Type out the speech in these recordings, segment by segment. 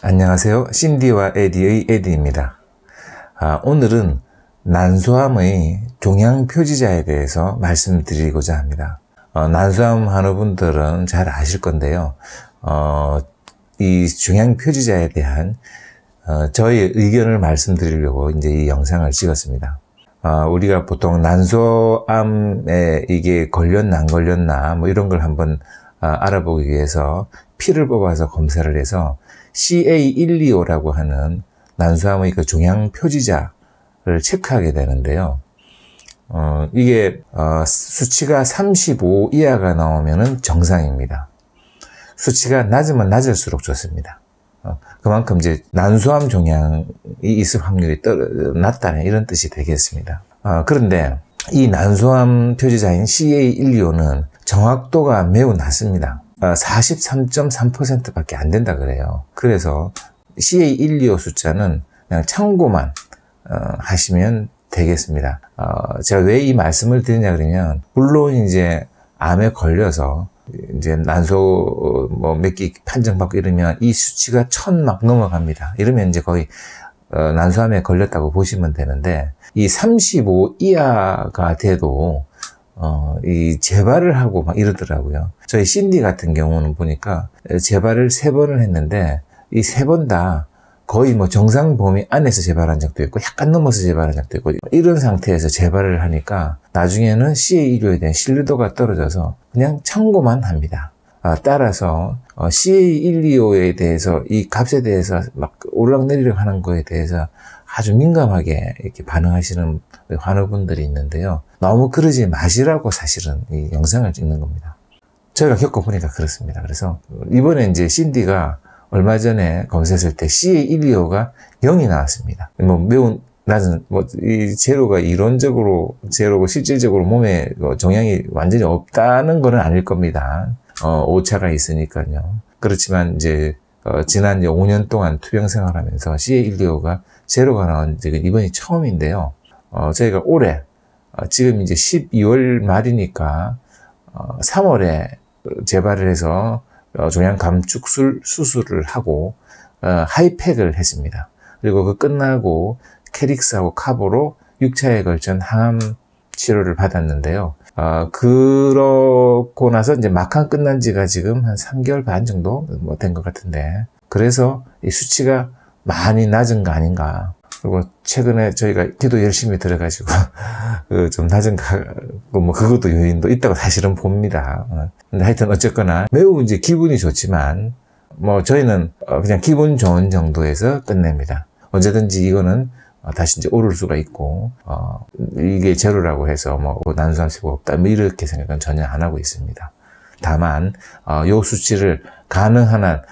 안녕하세요. 신디와 에디의 에디입니다. 오늘은 난소암의 종양 표지자에 대해서 말씀드리고자 합니다. 난소암 환우분들은 잘 아실 건데요. 이 종양 표지자에 대한 저의 의견을 말씀드리려고 이제 이 영상을 찍었습니다. 우리가 보통 난소암에 이게 걸렸나 안 걸렸나 뭐 이런 걸 한번 알아보기 위해서 피를 뽑아서 검사를 해서 CA125라고 하는 난소암의 그 종양 표지자를 체크하게 되는데요. 이게 수치가 35 이하가 나오면은 정상입니다. 수치가 낮으면 낮을수록 좋습니다. 그만큼 이제 난소암 종양이 있을 확률이 낮다는 이런 뜻이 되겠습니다. 그런데 이 난소암 표지자인 CA125는 정확도가 매우 낮습니다. 43.3%밖에 안 된다 그래요. 그래서 CA125 숫자는 그냥 참고만 하시면 되겠습니다. 제가 왜 이 말씀을 드리냐 그러면, 물론 이제 암에 걸려서 이제 난소 몇 개 판정받고 이러면 이 수치가 1000 막 넘어갑니다. 이러면 이제 거의 난소암에 걸렸다고 보시면 되는데, 이 35 이하가 돼도 이 재발을 하고 막 이러더라고요. 저희 신디 같은 경우는 보니까 재발을 3번을 했는데 이 3번 다 거의 뭐 정상 범위 안에서 재발한 적도 있고 약간 넘어서 재발한 적도 있고, 이런 상태에서 재발을 하니까 나중에는 CA125에 대한 신뢰도가 떨어져서 그냥 참고만 합니다. 따라서 CA125에 대해서 이 값에 대해서 막 오르락내리락 하는 거에 대해서 아주 민감하게 이렇게 반응하시는 환우분들이 있는데요. 너무 그러지 마시라고 사실은 이 영상을 찍는 겁니다. 저희가 겪어보니까 그렇습니다. 그래서 이번에 이제 신디가 얼마 전에 검사했을 때 CA125가 0이 나왔습니다. 매우 낮은, 이 제로가 이론적으로 제로고 실질적으로 몸에 종양이 완전히 없다는 건 아닐 겁니다. 오차가 있으니까요. 그렇지만 이제 지난 5년 동안 투병 생활하면서 CA125가 제로가 나온 적은 이번이 처음인데요. 저희가 올해 지금 이제 12월 말이니까 3월에 재발을 해서 종양 감축술 수술을 하고 하이팩을 했습니다. 그리고 그 끝나고 캐릭스하고 카보로 6차에 걸친 항암 치료를 받았는데요. 그러고 나서 이제 막상 끝난 지가 지금 한 3개월 반 정도 된 것 같은데, 그래서 이 수치가 많이 낮은 거 아닌가. 그리고 최근에 저희가 기도 열심히 들어가지고 좀 낮은 그것도 요인도 있다고 사실은 봅니다. 근데 하여튼 어쨌거나 매우 이제 기분이 좋지만 저희는 그냥 기분 좋은 정도에서 끝냅니다. 언제든지 이거는 다시 이제 오를 수가 있고, 이게 제로라고 해서 난소암 세포가 없다 이렇게 생각은 전혀 안 하고 있습니다. 다만 요 수치를 가능한 한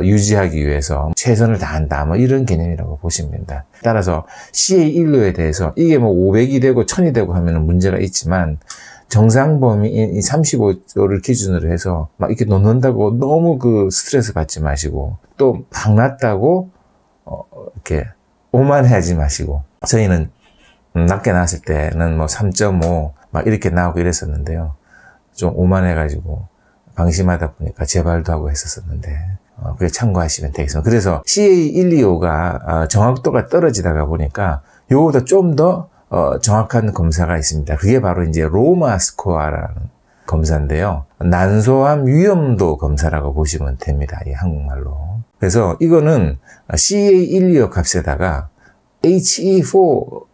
유지하기 위해서 최선을 다한다 이런 개념이라고 보시면 됩니다. 따라서 CA125에 대해서 이게 500이 되고 1000이 되고 하면 문제가 있지만, 정상 범위인 35를 기준으로 해서 이렇게 놓는다고 너무 스트레스 받지 마시고, 또 막 낮다고 이렇게 오만하지 마시고. 저희는 낮게 나왔을 때는 3.5 이렇게 나오고 이랬었는데요. 좀 오만해가지고 방심하다 보니까 재발도 하고 했었었는데, 그게 참고하시면 되겠습니다. 그래서 CA125가 정확도가 떨어지다가 보니까 요거보다 좀 더 정확한 검사가 있습니다. 그게 바로 이제 로마 스코어라는 검사인데요. 난소암 위험도 검사라고 보시면 됩니다. 이 한국말로. 그래서 이거는 CA125 값에다가 HE4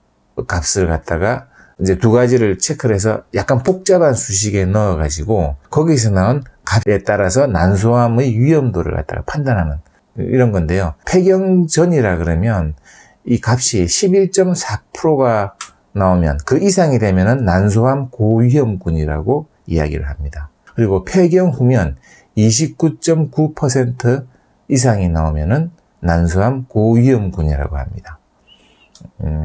값을 갖다가 이제 두 가지를 체크를 해서 약간 복잡한 수식에 넣어가지고 거기서 나온 값에 따라서 난소암의 위험도를 갖다가 판단하는 이런 건데요. 폐경 전이라 그러면 이 값이 11.4%가 나오면, 그 이상이 되면은 난소암 고위험군이라고 이야기를 합니다. 그리고 폐경 후면 29.9% 이상이 나오면은 난소암 고위험군이라고 합니다.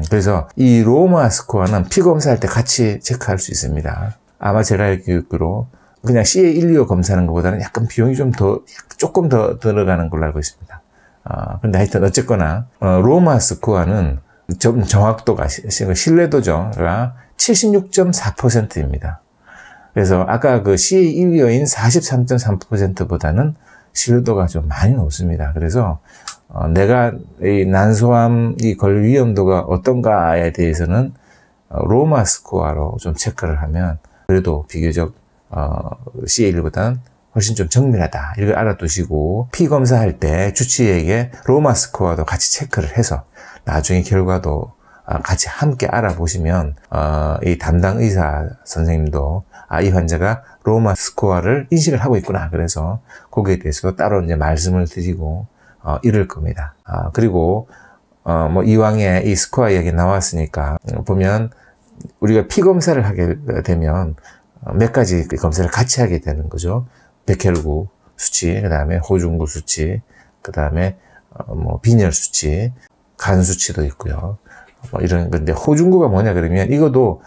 그래서 이 로마 스코어는 피 검사할 때 같이 체크할 수 있습니다. 아마 제가 알기로 그냥 CA125 검사하는 것보다는 약간 비용이 조금 더 들어가는 걸로 알고 있습니다. 근데 하여튼 어쨌거나 로마 스코어는 좀 정확도가, 신뢰도가 76.4%입니다. 그래서 아까 그 CA125인 43.3%보다는 신뢰도가 좀 많이 높습니다. 그래서 내가 이 난소암 이 걸 위험도가 어떤가에 대해서는 로마 스코어로 좀 체크를 하면 그래도 비교적 CA1보다는 훨씬 좀 정밀하다. 이걸 알아두시고 피 검사할 때 주치의에게 로마 스코어도 같이 체크를 해서 나중에 결과도 같이 함께 알아보시면 이 담당 의사 선생님도 이 환자가 로마 스코어를 인식을 하고 있구나. 그래서 거기에 대해서도 따로 이제 말씀을 드리고 이럴 겁니다. 그리고 뭐 이왕에 이 스코어 이야기 나왔으니까 보면 우리가 피 검사를 하게 되면 몇 가지 검사를 같이 하게 되는 거죠. 백혈구 수치, 그 다음에 호중구 수치, 그 다음에 뭐 빈혈 수치, 간 수치도 있고요. 뭐 이런 건데 호중구가 뭐냐 그러면 이것도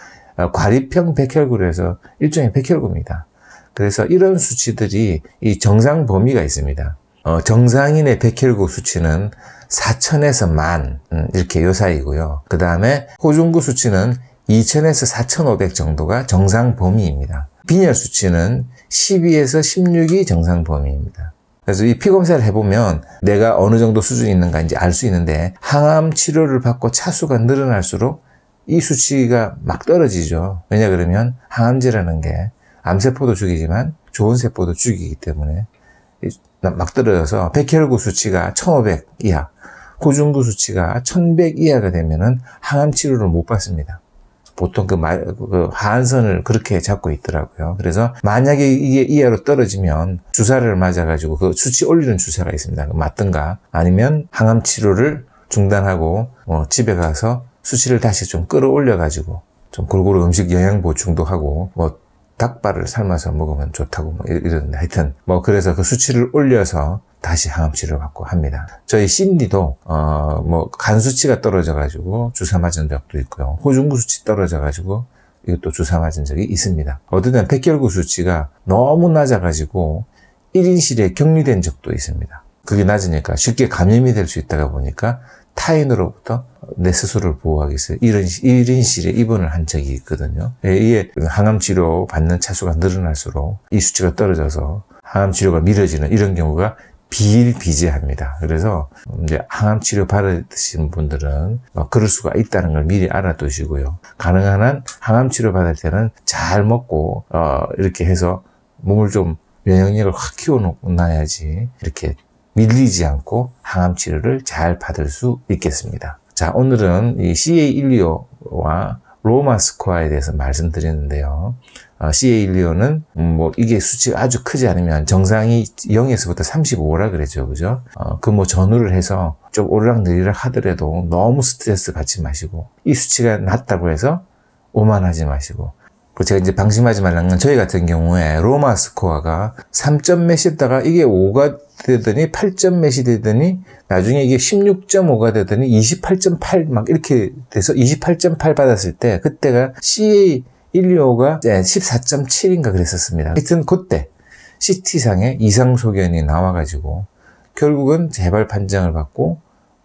과립형 백혈구로 해서 일종의 백혈구입니다. 그래서 이런 수치들이 이 정상 범위가 있습니다. 정상인의 백혈구 수치는 4,000에서 10,000 이렇게 요 사이고요. 그 다음에 호중구 수치는 2,000에서 4,500 정도가 정상 범위입니다. 빈혈 수치는 12에서 16이 정상 범위입니다. 그래서 이 피검사를 해보면 내가 어느 정도 수준이 있는가 이제 알 수 있는데 항암 치료를 받고 차수가 늘어날수록 이 수치가 막 떨어지죠. 왜냐 그러면 항암제라는 게 암세포도 죽이지만 좋은 세포도 죽이기 때문에 막 떨어져서 백혈구 수치가 1,500 이하, 호중구 수치가 1,100 이하가 되면은 항암 치료를 못 받습니다. 보통 그 하한선을 그렇게 잡고 있더라고요. 그래서 만약에 이게 이하로 떨어지면 주사를 맞아가지고 그 수치 올리는 주사가 있습니다. 맞든가 아니면 항암 치료를 중단하고 집에 가서 수치를 다시 좀 끌어올려가지고 좀 골고루 음식 영양 보충도 하고 뭐 닭발을 삶아서 먹으면 좋다고 뭐 이러는데 하여튼 뭐 그래서 그 수치를 올려서 다시 항암 치료를 받고 합니다. 저희 신디도 뭐 간 수치가 떨어져 가지고 주사 맞은 적도 있고요. 호중구 수치 떨어져 가지고 이것도 주사 맞은 적이 있습니다. 어떤 때는 백혈구 수치가 너무 낮아 가지고 1인실에 격리된 적도 있습니다. 그게 낮으니까 쉽게 감염이 될 수 있다가 보니까 타인으로부터 내 스스로를 보호하기 위해서 1인실에 입원을 한 적이 있거든요. 이게 항암 치료 받는 차수가 늘어날수록 이 수치가 떨어져서 항암 치료가 미뤄지는 이런 경우가 비일비재합니다. 그래서 이제 항암 치료 받으시는 분들은 그럴 수가 있다는 걸 미리 알아두시고요. 가능한 한 항암 치료 받을 때는 잘 먹고 이렇게 해서 몸을 좀 면역력을 확 키워놔야지 이렇게 밀리지 않고 항암 치료를 잘 받을 수 있겠습니다. 자, 오늘은 이 CA125와 로마 스코어에 대해서 말씀드렸는데요. CA125는 뭐 이게 수치가 아주 크지 않으면 정상이 0에서부터 35라 그랬죠. 그죠? 그 뭐 전후를 해서 좀 오르락내리락 하더라도 너무 스트레스 받지 마시고 이 수치가 낮다고 해서 오만하지 마시고 제가 이제 방심하지 말라는 건 저희 같은 경우에 로마 스코어가 3점 몇이었다가 이게 5가 되더니 8점 몇이 되더니 나중에 이게 16.5가 되더니 28.8 막 이렇게 돼서 28.8 받았을 때 그때가 CA125가 14.7인가 그랬었습니다. 하여튼 그때 CT상에 이상소견이 나와가지고 결국은 재발 판정을 받고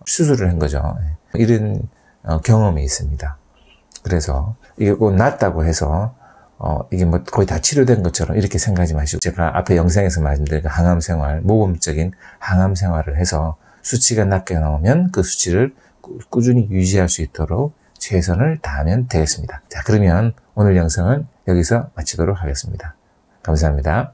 수술을 한 거죠. 이런 경험이 있습니다. 그래서 이게 꼭 낫다고 해서 이게 뭐 거의 다 치료된 것처럼 이렇게 생각하지 마시고 제가 앞에 영상에서 말씀드린 그 항암 생활, 모범적인 항암 생활을 해서 수치가 낮게 나오면 그 수치를 꾸준히 유지할 수 있도록 최선을 다하면 되겠습니다. 자, 그러면 오늘 영상은 여기서 마치도록 하겠습니다. 감사합니다.